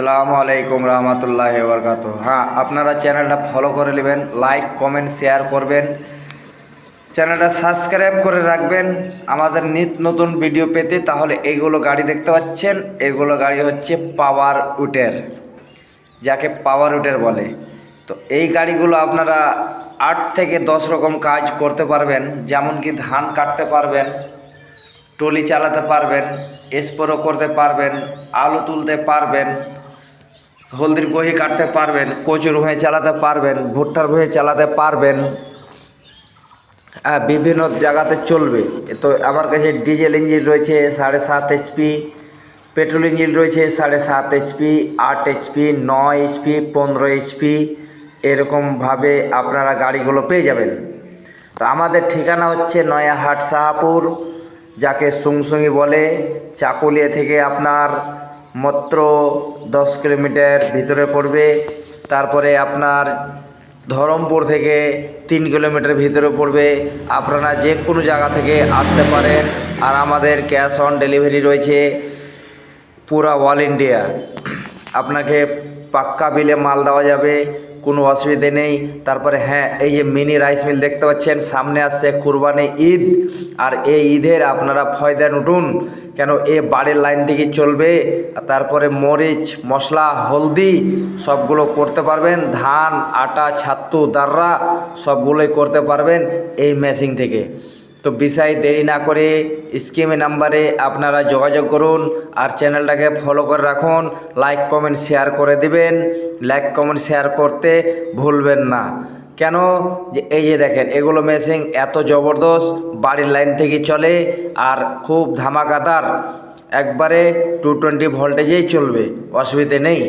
আসসালামু আলাইকুম রহমতুল্লাহি ওয়া বারাকাতুহু। হ্যাঁ, আপনারা চ্যানেলটা ফলো করে নেবেন, লাইক কমেন্ট শেয়ার করবেন, চ্যানেলটা সাবস্ক্রাইব করে রাখবেন আমাদের নিত্য নতুন ভিডিও পেতে। তাহলে এইগুলো গাড়ি দেখতে পাচ্ছেন, এগুলো গাড়ি হচ্ছে পাওয়ার উটের, যাকে পাওয়ার উটের বলে। তো এই গাড়িগুলো আপনারা 8 থেকে 10 রকম কাজ করতে পারবেন, যেমন কি ধান কাটতে পারবেন, টলি চালাতে পারবেন, স্প্রে করতে পারবেন, আলু তুলতে পারবেন, হলদির বহি কাটতে পারবেন, কচুর ভুঁয়ে চালাতে পারবেন, ভুট্টার ভুঁয়ে চালাতে পারবেন। বিভিন্ন জায়গাতে চলবে। তো আমার কাছে ডিজেল ইঞ্জিন রয়েছে 7.5 HP, পেট্রোল ইঞ্জিন রয়েছে 7.5 HP, 8 HP, 9 HP, 15 HP, এরকমভাবে আপনারা গাড়িগুলো পেয়ে যাবেন। তো আমাদের ঠিকানা হচ্ছে নয়াহাট শাহপুর, যাকে সুংসুঙি বলে। চাকুলিয়া থেকে আপনার মাত্র 10 কিলোমিটার ভিতরে পড়বে। তারপরে আপনার ধরমপুর থেকে 3 কিলোমিটার ভিতরে পড়বে। আপনারা যে কোনো জায়গা থেকে আসতে পারেন, আর আমাদের ক্যাশ অন ডেলিভারি রয়েছে পুরা অল ইন্ডিয়া। আপনাকে পাক্কা বিলে মাল দেওয়া যাবে, কোনো অসুবিধে নেই। তারপরে হ্যাঁ, এই যে মিনি রাইস মিল দেখতে পাচ্ছেন, সামনে আসছে কুরবানি ঈদ, আর এই ঈদের আপনারা ফয়দা উঠুন, কেন এ বাড়ির লাইন থেকে চলবে। তারপরে মরিচ মশলা হলদি সবগুলো করতে পারবেন, ধান আটা ছাতু দাররা সবগুলোই করতে পারবেন এই মেশিন থেকে। তো বিষয় দেরি না করে স্ক্রিনে নাম্বারে আপনারা যোগাযোগ করুন, আর চ্যানেলটাকে ফলো করে রাখুন, লাইক কমেন্ট শেয়ার করে দিবেন। লাইক কমেন্ট শেয়ার করতে ভুলবেন না, কেন যে এই যে দেখেন এগুলো মেশিন এত জবরদস্ত, বাড়ির লাইন থেকে চলে, আর খুব ধামাকাদার, একবারে 220 ভোল্টেজেই চলবে, অসুবিধে নেই।